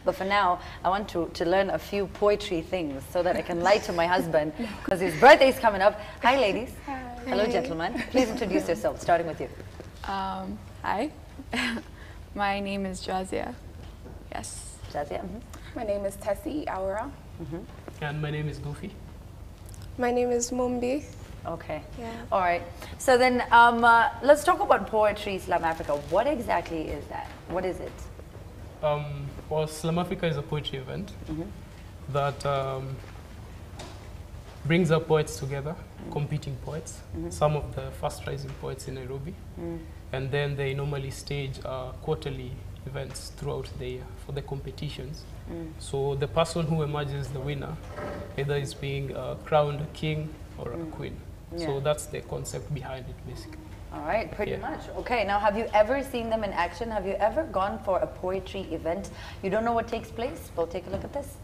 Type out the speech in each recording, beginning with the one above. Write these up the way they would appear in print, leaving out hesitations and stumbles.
But for now, I want to learn a few poetry things so that I can lie to my husband because his birthday is coming up. Hi, ladies. Hi. Hello, gentlemen. Please introduce yourselves, starting with you. Hi. My name is Jazia. Yes. Jazia. My name is Tessie Aura. And my name is Goofy. My name is Mumbi. Okay. Yeah. All right. So then let's talk about Poetry Slam Africa. What exactly is that? What is it? Well, Slam Africa is a poetry event that brings up poets together, competing poets, some of the fast rising poets in Nairobi. And then they normally stage quarterly events throughout the year for the competitions. So the person who emerges the winner either is being crowned a king or a queen. So that's the concept behind it, basically. All right, pretty much. Okay, now have you ever seen them in action? Have you ever gone for a poetry event? You don't know what takes place? Well, take a look at this.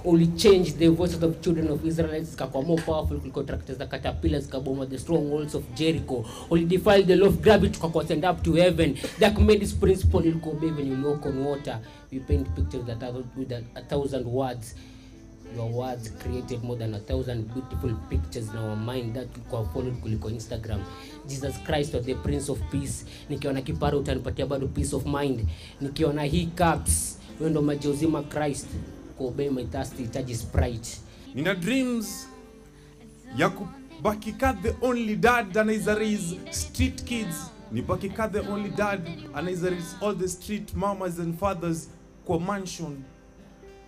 Only changed the voices of children of Israelites zikakuwa more powerful kuliko tractors za caterpillars zikaboma the strongholds of Jericho. Only defiled the law of gravity tukakuwa send up to heaven. That made this principle ilikuwa obey when you walk on water. We paint pictures that are with 1,000 words. Your words created more than 1,000 beautiful pictures in our mind that we followed kuliko Instagram. Jesus Christ was the Prince of Peace. Nikiona kipara utanipatia bado peace of mind. Nikiona hiccups, wewe ndo maji uzima Christ. Obey my thirsty charge Sprite. Nina dreams ya kubaki ka the only dad anaweza raise street kids. Nibaki ka the only dad anaweza raise all the street mamas and fathers kwa mansion.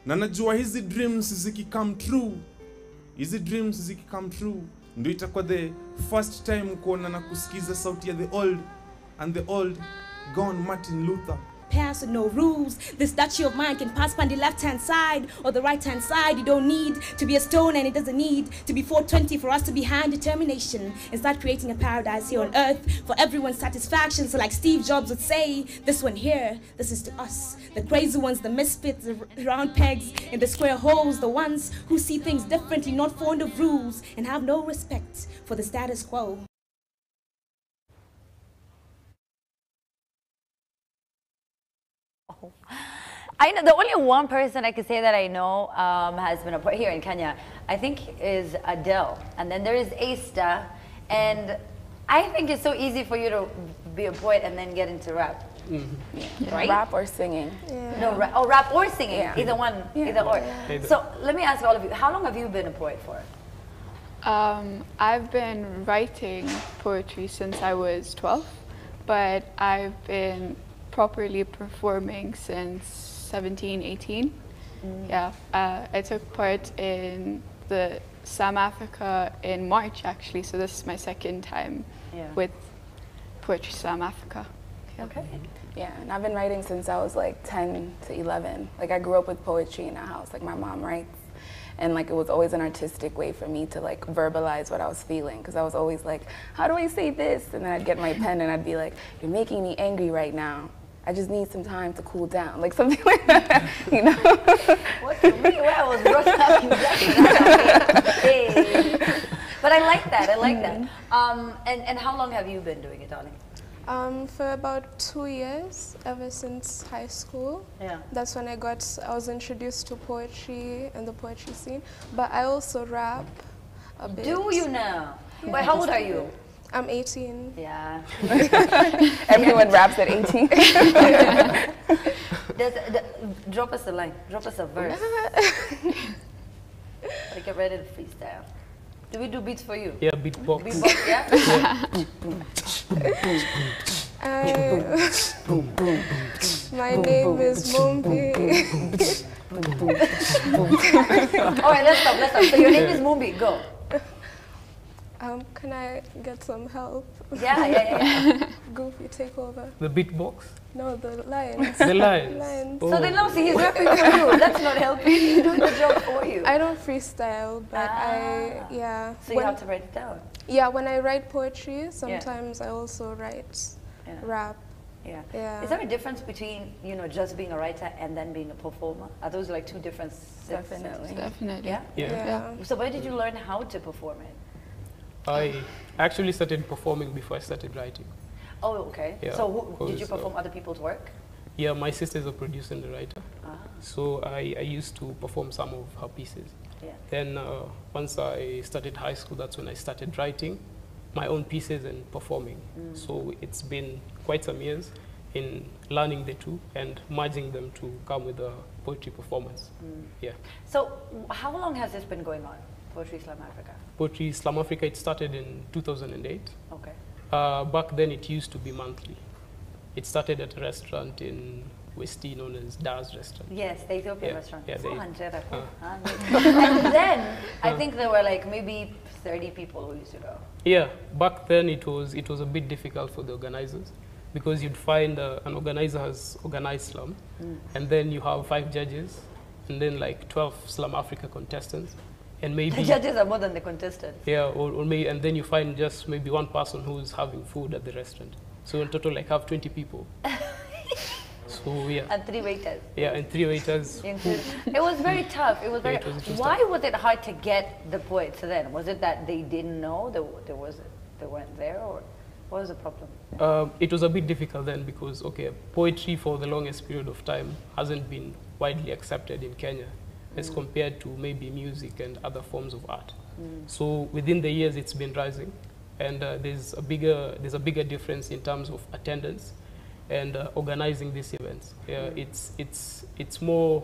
Na najua hizi dreams zikicome true. Hizi dreams zikicome true. Ndio itakuwa the first time kuona na kusikiza sauti ya the old and the old gone Martin Luther. Pass with no rules. This statue of mine can pass on the left-hand side or the right-hand side. You don't need to be a stone and it doesn't need to be 420 for us to be hand determination and start creating a paradise here on earth for everyone's satisfaction. So like Steve Jobs would say, this one here, this is to us. The crazy ones, the misfits, the round pegs in the square holes, the ones who see things differently, not fond of rules and have no respect for the status quo. I know the only one person I could say that I know has been a poet here in Kenya, I think, is Adele. And then there is A-Star. And I think it's so easy for you to be a poet and then get into rap. Right? Rap or singing. No, rap or singing. Either one, either or. So let me ask all of you, how long have you been a poet for? I've been writing poetry since I was 12, but I've been properly performing since 17, 18. Yeah, I took part in the Slam Africa in March actually, so this is my second time with Poetry Slam Africa. Okay. Yeah, and I've been writing since I was like 10 to 11. Like I grew up with poetry in our house, like my mom writes. And like it was always an artistic way for me to like verbalize what I was feeling, because I was always like, how do I say this? And then I'd get my pen and I'd be like, you're making me angry right now. I just need some time to cool down, like something like that, you know? What the real I was brought up in But I like that, I like that. And how long have you been doing it, darling? For about 2 years, ever since high school. Yeah. That's when I was introduced to poetry and the poetry scene. But I also rap a bit. Do you now? Yeah. But how old are you? I'm 18. Yeah. Everyone raps at 18. Drop us a line, drop us a verse. Like get ready to freestyle. Do we do beats for you? Yeah, beatbox. Beatbox, yeah? My name is Mumbi. All right, let's stop. So your name is Mumbi, go. Can I get some help? Yeah. Goofy, take over. The beatbox? No, the lines. The lines. Lines. Oh. So then no, see, he's rapping for you. That's not helping. He's doing the job for you. I don't freestyle, but So you have to write it down. Yeah, when I write poetry, sometimes I also write rap. Yeah. Is there a difference between, you know, just being a writer and then being a performer? Are those like two different Definitely. Definitely. Yeah? So where did you learn how to perform it? I actually started performing before I started writing. Oh, okay. Yeah, So did you because, perform other people's work? Yeah, my sister is a producer and a writer. Ah. So I used to perform some of her pieces. Yeah. Then once I started high school, that's when I started writing my own pieces and performing. So it's been quite some years in learning the two and merging them to come with a poetry performance. Yeah. So how long has this been going on, Poetry Slam Africa? Poetry Slam Africa, it started in 2008. Okay. Back then it used to be monthly. It started at a restaurant in Westie known as Dar's Restaurant. Yes, the Ethiopian Yeah, restaurant. yeah, they- 400. And then I think there were like maybe 30 people who used to go. Yeah, back then it was a bit difficult for the organizers because you'd find an organizer has organized Slam, and then you have 5 judges, and then like 12 Slam Africa contestants, and maybe The judges are more than the contestants. yeah, or maybe, and then you find just maybe one person who's having food at the restaurant. So in total, like have 20 people. So yeah, And 3 waiters. yeah, and 3 waiters. It was very tough. It was very. it was Why was it hard to get the poets then? Was it that they didn't know they weren't there, or what was the problem? It was a bit difficult then because, okay, poetry for the longest period of time hasn't been widely accepted in Kenya as compared to maybe music and other forms of art. So within the years it's been rising, and there's a bigger difference in terms of attendance and organizing these events. It's more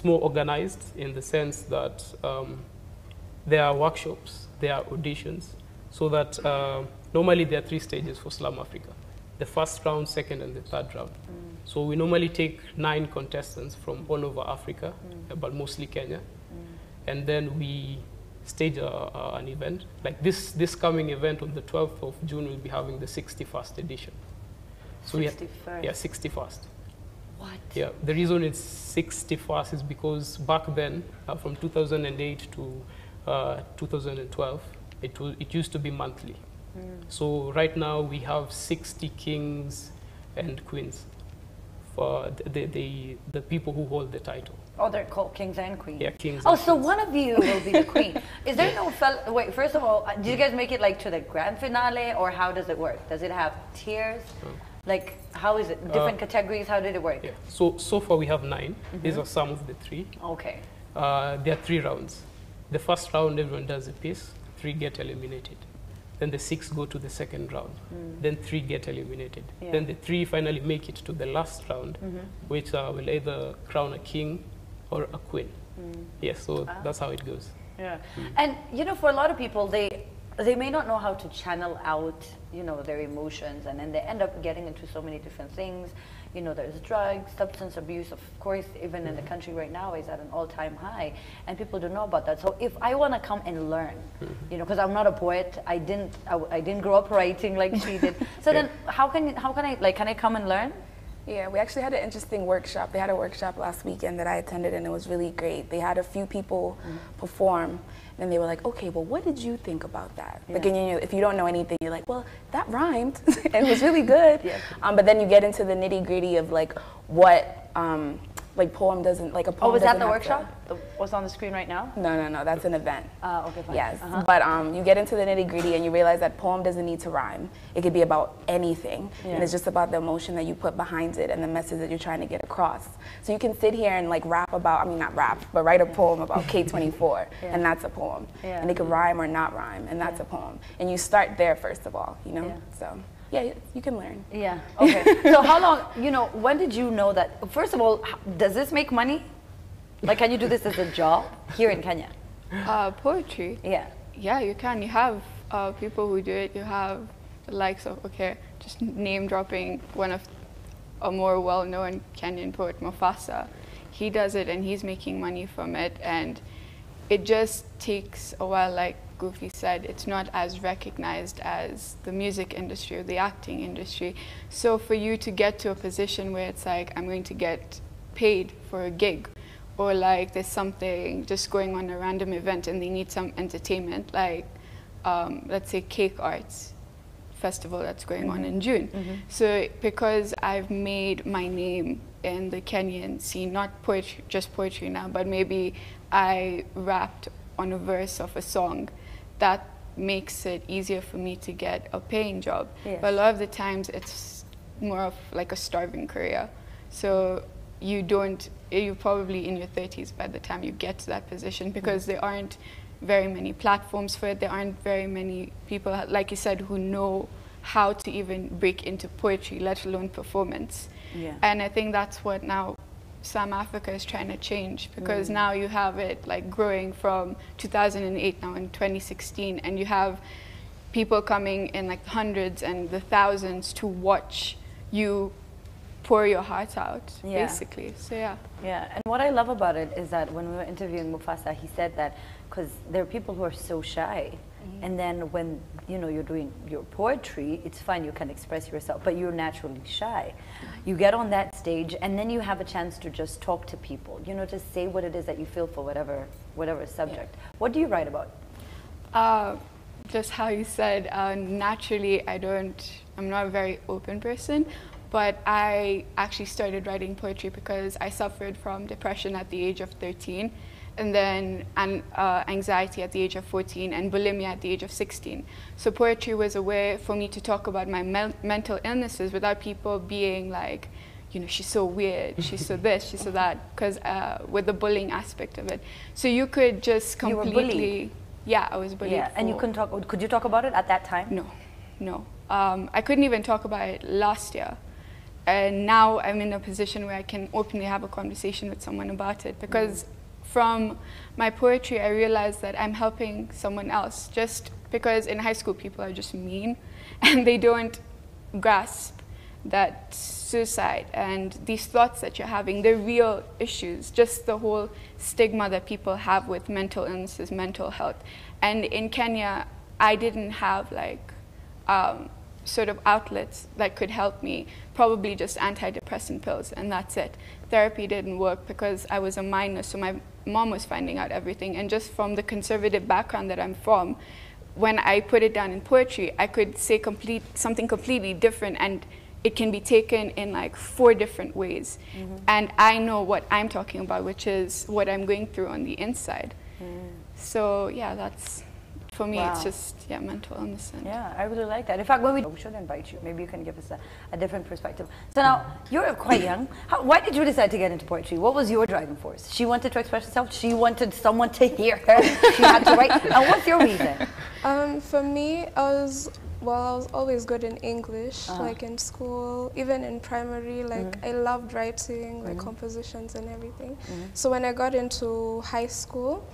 organized in the sense that there are workshops, there are auditions, so that normally there are 3 stages for Slam Africa: the first round, second, and the third round. So we normally take 9 contestants from all over Africa, but mostly Kenya, and then we stage an event. Like this coming event on the 12th of June, we'll be having the 61st edition. So 61st. Yeah, 61st. What? Yeah, the reason it's 61st is because back then, from 2008 to 2012, it used to be monthly. So right now we have 60 kings and queens for the people who hold the title. Oh, they're called kings and queens. Yeah, kings. Oh, and so queens. one of you will be the queen. Is there no wait, first of all, did you guys make it like to the grand finale, or how does it work? Does it have tiers? Like, how is it? Different categories? How did it work? Yeah. So far we have 9. These are some of the 3. Okay. There are 3 rounds. The first round, everyone does a piece. 3 get eliminated. Then the 6 go to the second round. Then 3 get eliminated. Yeah. Then the 3 finally make it to the last round, which will either crown a king or a queen. Yes, so that's how it goes. Yeah. And you know, for a lot of people, they may not know how to channel out, you know, their emotions, and then they end up getting into so many different things. You know, there's drugs, substance abuse, of course, even in the country right now is at an all-time high, and people don't know about that. So if I want to come and learn, you know, because I'm not a poet, I didn't grow up writing like she did. So then how can I, like, can I come and learn? Yeah, we actually had an interesting workshop. They had a workshop last weekend that I attended, and it was really great. They had a few people perform, and they were like, okay, well, what did you think about that? Yeah. Like, and if you don't know anything, you're like, well, that rhymed. It was really good. Yeah. But then you get into the nitty gritty of like what, like poem doesn't, like a poem Oh, was that doesn't the have workshop? What's on the screen right now? No, that's an event. Okay, fine. Yes, but you get into the nitty gritty and you realize that poem doesn't need to rhyme. It could be about anything, and it's just about the emotion that you put behind it and the message that you're trying to get across. So you can sit here and like rap about, I mean not rap, but write a poem about K24, and that's a poem. Yeah. And it could rhyme or not rhyme, and that's a poem. And you start there first of all, you know? Yeah. So yeah, you can learn. Yeah, okay. So how long, you know, when did you know that, first of all, does this make money? Like, can you do this as a job here in Kenya? Poetry. Yeah. Yeah, you can. You have people who do it. You have the likes of, okay, just name dropping one of a more well-known Kenyan poet, Mufasa. He does it and he's making money from it, and it just takes a while. Like Goofy said, it's not as recognized as the music industry or the acting industry. So for you to get to a position where it's like, I'm going to get paid for a gig, or like there's something just going on, a random event, and they need some entertainment, like let's say Cake Arts Festival that's going on in June. So because I've made my name in the Kenyan scene, not poetry, just poetry now, but maybe I rapped on a verse of a song, that makes it easier for me to get a paying job. Yes. But a lot of the times it's more of like a starving career. So you're probably in your 30s by the time you get to that position, because there aren't very many platforms for it. There aren't very many people, like you said, who know how to even break into poetry, let alone performance. Yeah. And I think that's what now Slam Africa is trying to change, because now you have it like growing from 2008 now in 2016, and you have people coming in like the hundreds and the thousands to watch you pour your heart out, basically. So yeah. Yeah, and what I love about it is that when we were interviewing Mufasa, he said that because there are people who are so shy, and then when you're doing your poetry, it's fine, you can express yourself, but you're naturally shy. You get on that stage, and then you have a chance to just talk to people, just say what it is that you feel for whatever subject. What do you write about? Just how you said, naturally I'm not a very open person, but I actually started writing poetry because I suffered from depression at the age of 13, and then anxiety at the age of 14, and bulimia at the age of 16. So poetry was a way for me to talk about my mental illnesses without people being like, she's so weird, she's so this, she's so that, because with the bullying aspect of it. So you could just completely... You were bullied? Yeah, I was bullied. Yeah, and you couldn't talk, could you talk about it at that time? No. I couldn't even talk about it last year. And now I'm in a position where I can openly have a conversation with someone about it, because from my poetry I realized that I'm helping someone else, just because in high school people are just mean and they don't grasp that suicide and these thoughts that you're having, they're real issues, just the whole stigma that people have with mental illnesses, mental health. And in Kenya, I didn't have like sort of outlets that could help me, probably just antidepressant pills, and that's it. Therapy didn't work because I was a minor, so my mom was finding out everything. And just from the conservative background that I'm from, when I put it down in poetry, I could say something completely different, and it can be taken in like 4 different ways. And I know what I'm talking about, which is what I'm going through on the inside. So yeah, that's, for me, it's just, mental illness. Yeah, I really like that. In fact, we should invite you. Maybe you can give us a different perspective. So now, you're quite young. Why did you decide to get into poetry? What was your driving force? She wanted to express herself. She wanted someone to hear her. She had to write. And what's your reason? For me, I was always good in English, like in school, even in primary, like I loved writing, like compositions and everything. So when I got into high school,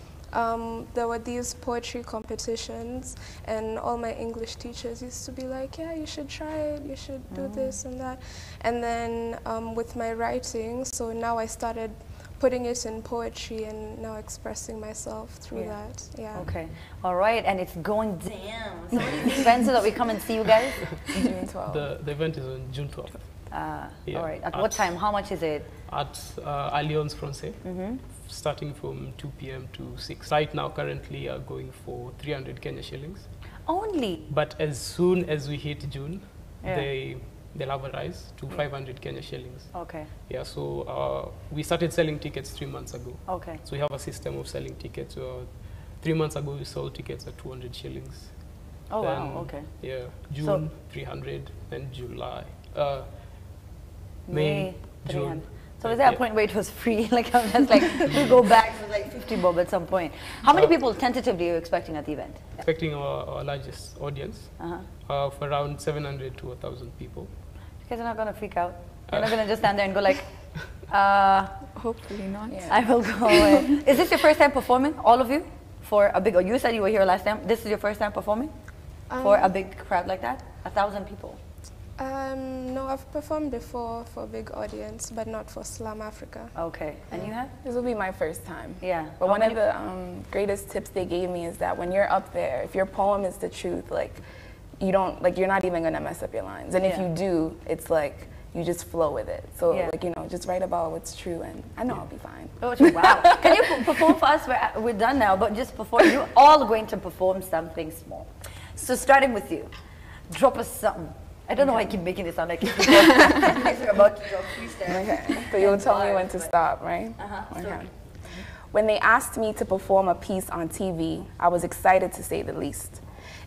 there were these poetry competitions, and all my English teachers used to be like, yeah, you should try it, you should do this and that. And then with my writing, so now I started putting it in poetry and now expressing myself through that. Yeah. Okay. All right. And it's going down. So what is the event so that we come and see you guys? June 12th. The event is on June 12th. All right. At what time? How much is it? At Alliance Francais, starting from 2 p.m. to 6. Right now, currently, are going for 300 Kenya shillings. Only? But as soon as we hit June, they'll have a rise to 500 Kenya shillings. Okay. Yeah, so we started selling tickets 3 months ago. Okay. So we have a system of selling tickets. 3 months ago, we sold tickets at 200 shillings. Oh, then, wow, okay. Yeah, June, 300, then July, May, June. So was there a point where it was free? Like, I was like, we go back to like 50 bob at some point. How many people tentatively are you expecting at the event? Expecting our largest audience of around 700 to 1,000 people. You guys are not going to freak out? You're not going to just stand there and go like, hopefully not. Yeah. I will go away. Is this your first time performing, all of you? For a big, you said you were here last time. This is your first time performing? For a big crowd like that? 1,000 people? No, I've performed before for a big audience, but not for Slam Africa. Okay, and you have? This will be my first time. Yeah. But one of the greatest tips they gave me is that when you're up there, if your poem is the truth, like, you're not even gonna mess up your lines. And if you do, it's like, you just flow with it. So like, just write about what's true, and I know I'll be fine. Oh, wow. Can you perform for us? We're done now, but just before, you all going to perform something small. So starting with you, drop us something. I don't know why I keep making it sound like you're about to drop freestyle. Okay, so you'll tell me when to stop, right? Okay. When they asked me to perform a piece on TV, I was excited to say the least.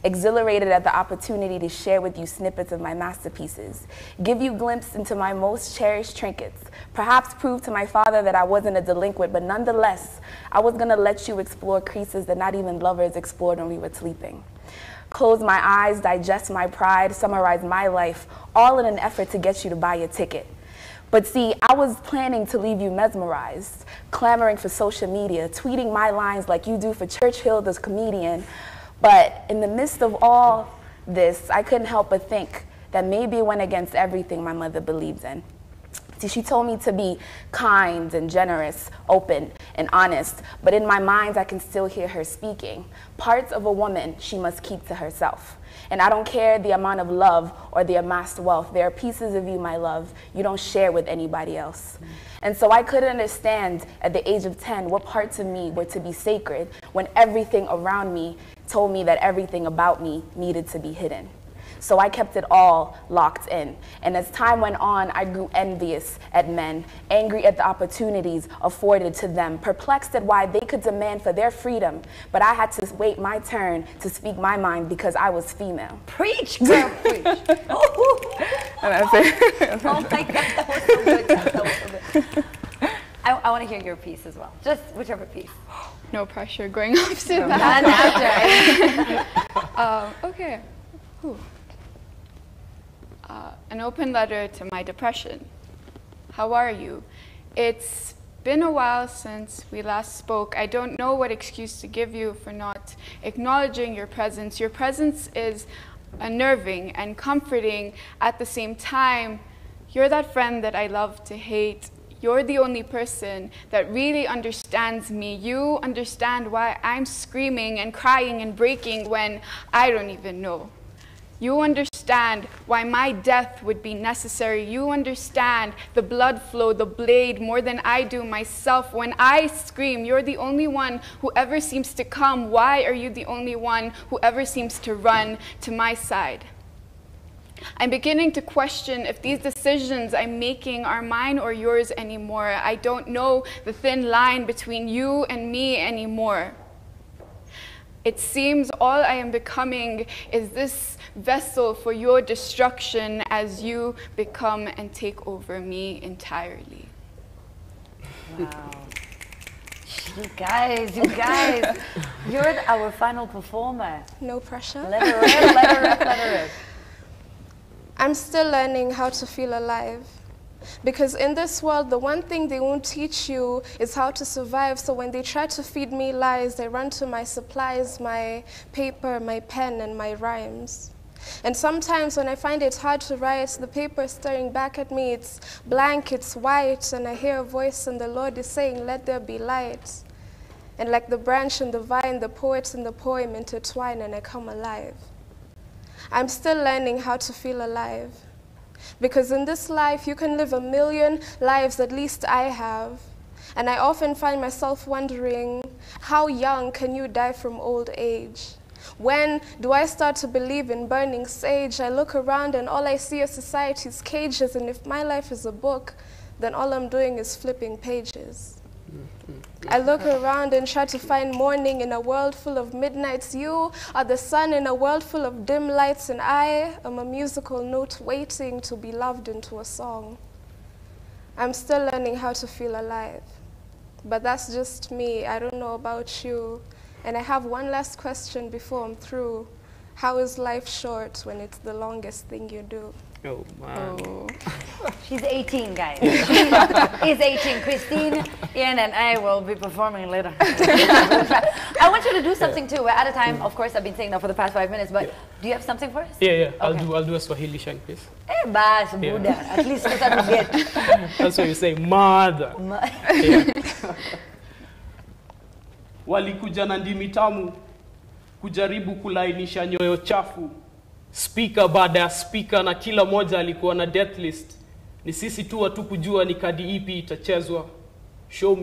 exhilarated at the opportunity to share with you snippets of my masterpieces, give you a glimpse into my most cherished trinkets, perhaps prove to my father that I wasn't a delinquent, but nonetheless, I was gonna let you explore creases that not even lovers explored when we were sleeping. Close my eyes, digest my pride, summarize my life, all in an effort to get you to buy a ticket. But see, I was planning to leave you mesmerized, clamoring for social media, tweeting my lines like you do for Churchill, the comedian. But in the midst of all this, I couldn't help but think that maybe it went against everything my mother believes in. See, she told me to be kind and generous, open and honest, but in my mind I can still hear her speaking. Parts of a woman she must keep to herself. And I don't care the amount of love or the amassed wealth. There are pieces of you, my love, you don't share with anybody else. And so I couldn't understand at the age of 10 what parts of me were to be sacred when everything around me told me that everything about me needed to be hidden. So I kept it all locked in. And as time went on, I grew envious at men, angry at the opportunities afforded to them, perplexed at why they could demand for their freedom, but I had to wait my turn to speak my mind because I was female. Preach, girl, preach. And that's it. Oh my God, that was so good. That was so good. I want to hear your piece as well. Just whichever piece. No pressure going up to that. Okay. Ooh. An open letter to my depression. How are you? It's been a while since we last spoke. I don't know what excuse to give you for not acknowledging your presence. Your presence is unnerving and comforting at the same time. You're that friend that I love to hate. You're the only person that really understands me. You understand why I'm screaming and crying and breaking when I don't even know. You understand why my death would be necessary. You understand the blood flow, the blade, more than I do myself. When I scream, you're the only one who ever seems to come. Why are you the only one who ever seems to run to my side? I'm beginning to question if these decisions I'm making are mine or yours anymore. I don't know the thin line between you and me anymore. It seems all I am becoming is this vessel for your destruction as you become and take over me entirely. Wow. You guys, you're our final performer. No pressure. Let her rip, let her rip, let her rip. I'm still learning how to feel alive. Because in this world, the one thing they won't teach you is how to survive. So when they try to feed me lies, they run to my supplies, my paper, my pen, and my rhymes. And sometimes when I find it hard to write, the paper staring back at me, it's blank, it's white, and I hear a voice and the Lord is saying, let there be light. And like the branch and the vine, the poet and the poem intertwine and I come alive. I'm still learning how to feel alive. Because in this life, you can live a million lives, at least I have. And I often find myself wondering, how young can you die from old age? When do I start to believe in burning sage? I look around and all I see are society's cages, and if my life is a book, then all I'm doing is flipping pages. I look around and try to find morning in a world full of midnights. You are the sun in a world full of dim lights, and I am a musical note waiting to be loved into a song. I'm still learning how to feel alive, but that's just me. I don't know about you. And I have one last question before I'm through. How is life short when it's the longest thing you do? Oh, man. Oh. She's 18, guys. She is 18. Christine, Ian, and I will be performing later. I want you to do something too. We're out of time. Of course, I've been saying that for the past 5 minutes, but do you have something for us? Yeah. Okay. I'll do a Swahili shank, please. Eh, bas, Buddha. At least let us get. That's what you say, mother. Yeah. Walikuja na ndimi tamu kujaribu kulainisha nyoyo chafu. Speaker baada ya speaker na kila moja alikuwa na death list. Ni sisi tu watu kujua ni kadi ipi itachezwa. Show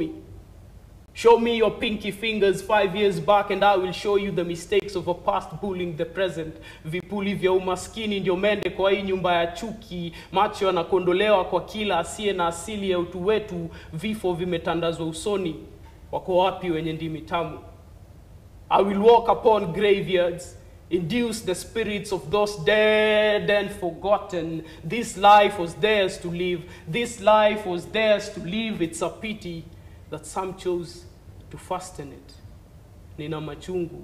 me your pinky fingers 5 years back and I will show you the mistakes of a past bullying the present. Vipuli vya umaskini ndio mende kwa hii nyumba ya chuki. Macho yanakondolewa kwa kila asiye na asili ya utu wetu. Vifo vimetandazwa usoni. Wako wapi wenye ndimi tamu? I will walk upon graveyards, Induce the spirits of those dead and forgotten. This life was theirs to live. This life was theirs to live. It's a pity that some chose to fasten it. Nina machungu,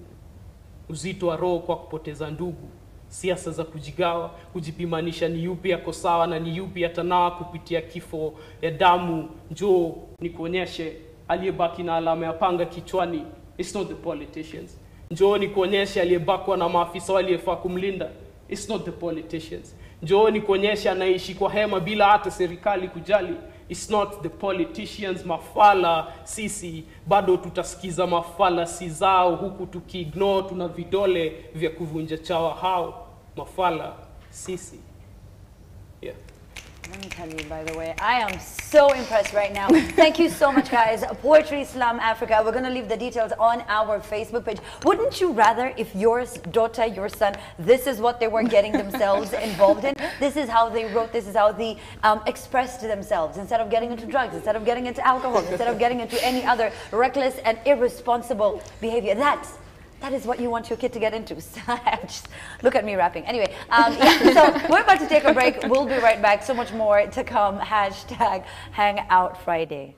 uzito wa roho kwa kupoteza ndugu. Siasa za kujigawa, kujipimanisha ni yupi yako sawa na ni yupi atanawa kupitia kifo ya damu. Njoo nikuonyeshe aliyebaki na alama ya panga kichwani. It's not the politicians. Njoo nikuonyeshe aliyebakwa na maafisa waliyefaa kumlinda. It's not the politicians. Njoo nikuonyeshe anaishi kwa hema bila hata serikali kujali. It's not the politicians. Mafala sisi bado tutasikiza mafala si zao, huku tukiignore tuna vidole vya kuvunja chawa hao. Mafala sisi. Yeah. Let me tell you, by the way, I am so impressed right now. Thank you so much, guys. Poetry Slam Africa. We're going to leave the details on our Facebook page. Wouldn't you rather, if your daughter, your son, this is what they were getting themselves involved in? This is how they wrote, this is how they expressed themselves. Instead of getting into drugs, instead of getting into alcohol, instead of getting into any other reckless and irresponsible behavior. That is what you want your kid to get into. Just look at me rapping. Anyway, yeah, so we're about to take a break. We'll be right back. So much more to come. #Hangout Friday.